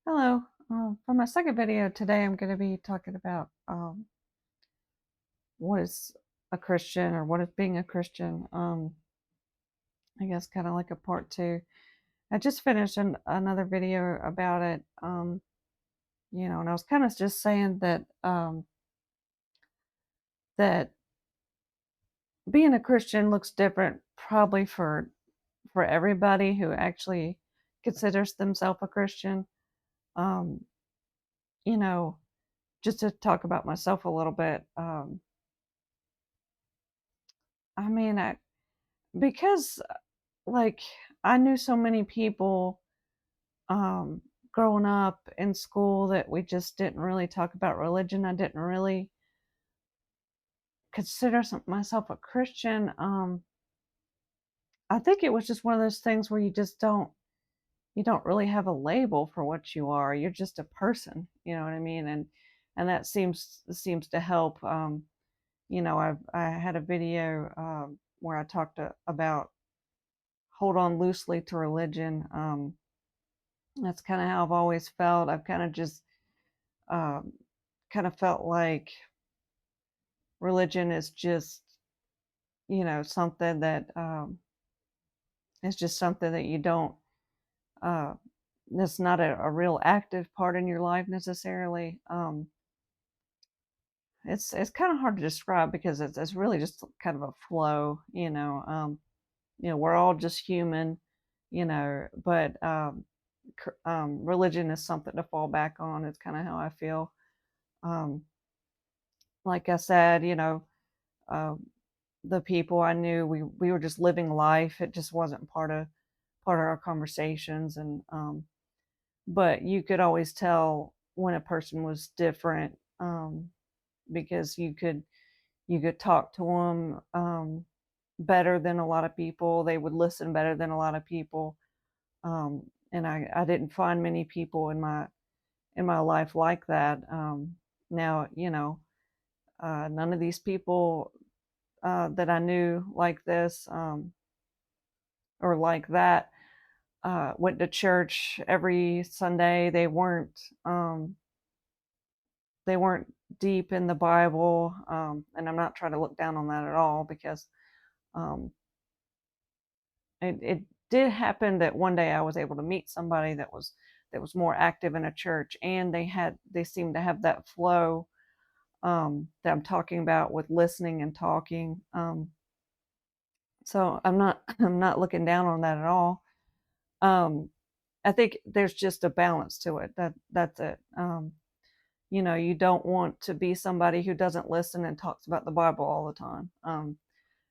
Hello. For my second video today, I'm going to be talking about what is a Christian or what is being a Christian. I guess kind of like a part two. I just finished another video about it, and I was kind of just saying that being a Christian looks different probably for everybody who actually considers themselves a Christian. Um, you know, just to talk about myself a little bit. I mean, because like I knew so many people um growing up in school that we just didn't really talk about religion. I didn't really consider myself a Christian. I think it was just one of those things where you don't really have a label for what you are. You're just a person, you know what I mean? And that seems to help. I had a video where I talked about hold on loosely to religion. That's kind of how I've always felt. I've kind of just um, kind of felt like religion is just, something that is just something that you don't, uh, that's not a real active part in your life necessarily. It's kind of hard to describe because it's really just kind of a flow, we're all just human, but religion is something to fall back on. It's kind of how I feel. Um, like I said, uh, the people I knew, we were just living life. It just wasn't part of our conversations, and but you could always tell when a person was different, because you could talk to them better than a lot of people. They would listen better than a lot of people, and I didn't find many people in my life like that. Now, none of these people that I knew like this, or like that, went to church every Sunday. They weren't deep in the Bible, and I'm not trying to look down on that at all because um, it did happen that one day I was able to meet somebody that was more active in a church, and they seemed to have that flow that I'm talking about with listening and talking. So I'm not I'm not looking down on that at all. Um, I think there's just a balance to it. That's it. You don't want to be somebody who doesn't listen and talks about the Bible all the time.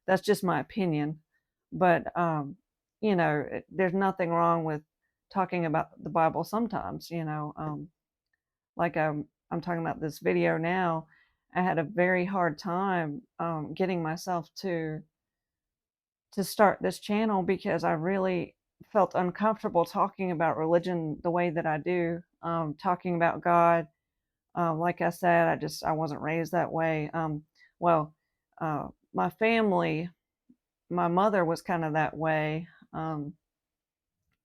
That's just my opinion. But there's nothing wrong with talking about the Bible sometimes. Like I'm talking about this video now. I had a very hard time getting myself to start this channel because I really felt uncomfortable talking about religion the way that I do, talking about God. Like I said, I wasn't raised that way. Well, my family, my mother was kind of that way.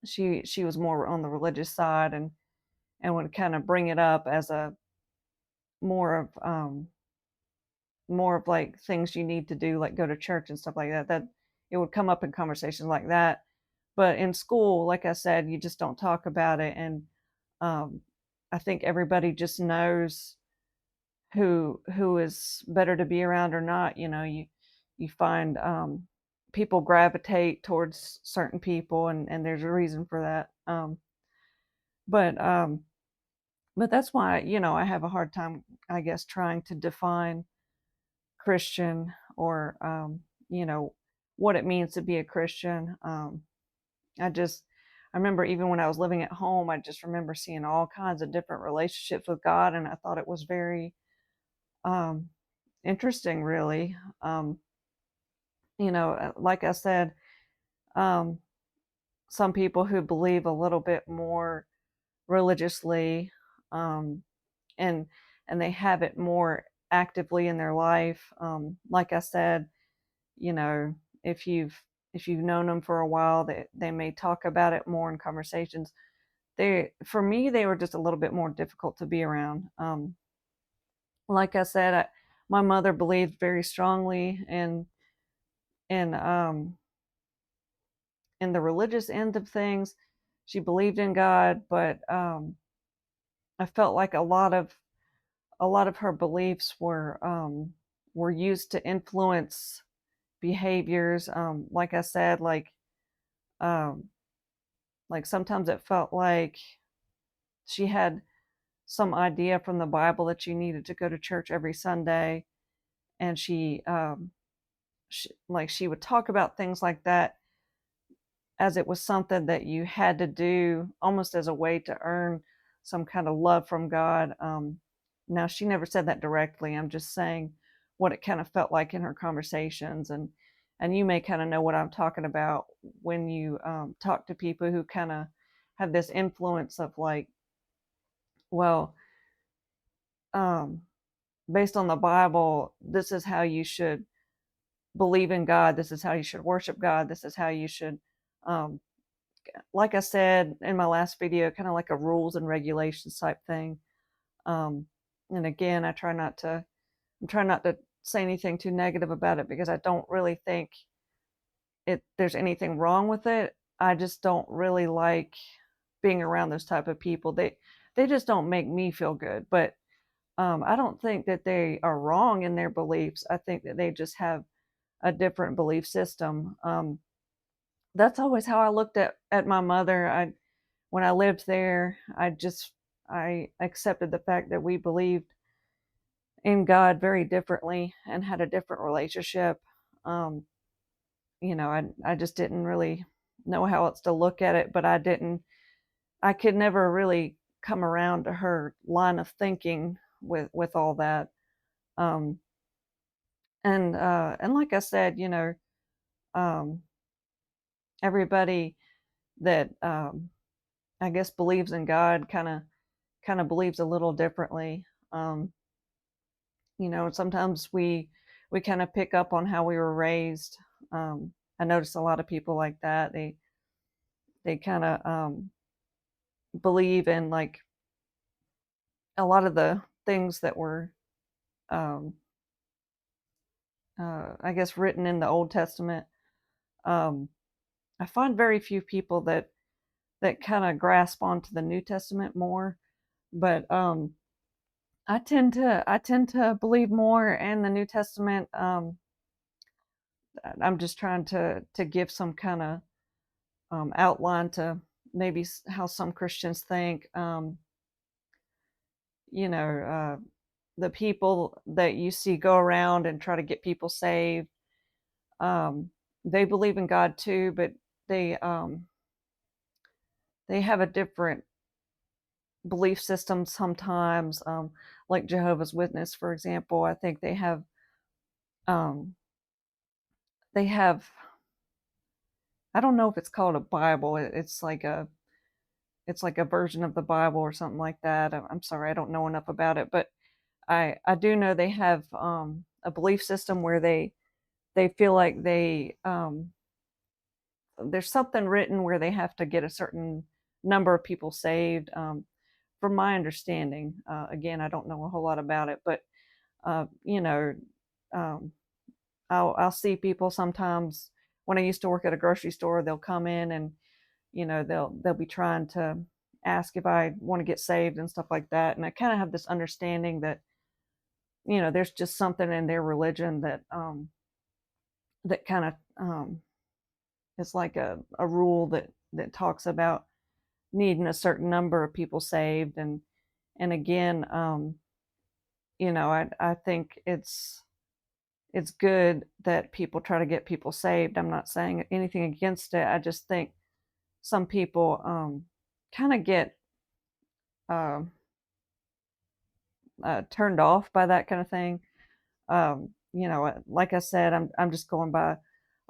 She was more on the religious side and would kind of bring it up as a more of more of like things you need to do, like go to church and stuff like that. That it would come up in conversations like that. But in school, like I said, you just don't talk about it, and um, I think everybody just knows who is better to be around or not. You find people gravitate towards certain people, and there's a reason for that. But but that's why I have a hard time, I guess, trying to define Christian, or you know what it means to be a Christian. I just I remember even when I was living at home, I just remember seeing all kinds of different relationships with God, and I thought it was very um, interesting, really. Um, like I said, um, some people who believe a little bit more religiously, um, and and they have it more actively in their life. Like I said, you know, if you've known them for a while, they may talk about it more in conversations. for me, they were just a little bit more difficult to be around. Like I said, my mother believed very strongly in in the religious end of things. She believed in God, but I felt like a lot of her beliefs were used to influence behaviors. Like I said, um, like sometimes it felt like she had some idea from the Bible that you needed to go to church every Sunday, and she would talk about things like that as it was something that you had to do almost as a way to earn some kind of love from God. Now, she never said that directly. I'm just saying what it kind of felt like in her conversations, and you may kind of know what I'm talking about when you talk to people who kind of have this influence of like, well, um, based on the Bible, this is how you should believe in God. This is how you should worship God. This is how you should um, like I said in my last video, kind of like a rules and regulations type thing. Um, and again, I'm trying not to say anything too negative about it because I don't really think there's anything wrong with it. I just don't really like being around those type of people. They just don't make me feel good. But I don't think that they are wrong in their beliefs. I think that they just have a different belief system. That's always how I looked at my mother. When I lived there, I accepted the fact that we believed in God very differently and had a different relationship. Um, I just didn't really know how else to look at it, but I could never really come around to her line of thinking with all that. Um, and like I said, um, everybody that I guess believes in God kind of believes a little differently. Um, sometimes we kind of pick up on how we were raised. I notice a lot of people like that. They kind of believe in like a lot of the things that were, um, I guess, written in the Old Testament. Um, I find very few people that kind of grasp onto the New Testament more, but I tend to believe more in the New Testament. I'm just trying to give some kind of outline to maybe how some Christians think. You know, the people that you see go around and try to get people saved, they believe in God too, but they um, they have a different belief system sometimes. Like Jehovah's Witness, for example, I think um, they have I don't know if it's called a Bible. It's like a version of the Bible or something like that. I'm sorry, I don't know enough about it, but I do know they have a belief system where they feel like there's something written where they have to get a certain number of people saved. From my understanding, again, I don't know a whole lot about it, but uh, you know, um, I'll see people sometimes when I used to work at a grocery store. They'll come in and they'll be trying to ask if I want to get saved and stuff like that. And I kind of have this understanding that there's just something in their religion that kind of it's like a rule that talks about needing a certain number of people saved. And again, I think it's good that people try to get people saved. I'm not saying anything against it. I just think some people kind of get uh, turned off by that kind of thing. Like I said, I'm just going by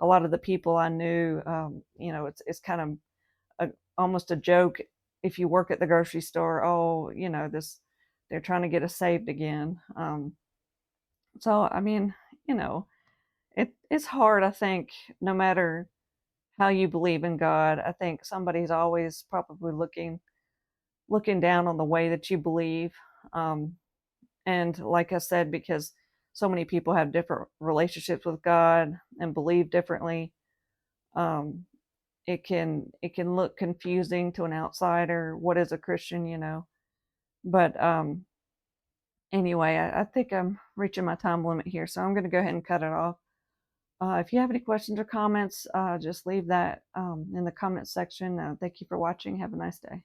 a lot of the people I knew. It's kind of almost a joke if you work at the grocery store. Oh, this they're trying to get us saved again. So I mean, you know, it's hard. I think no matter how you believe in God, I think somebody's always probably looking looking down on the way that you believe. Um, and like I said, because so many people have different relationships with God and believe differently, um, it can look confusing to an outsider. What is a Christian, you know? But anyway, I think I'm reaching my time limit here, so I'm going to go ahead and cut it off. If you have any questions or comments, just leave that in the comment section. Thank you for watching. Have a nice day.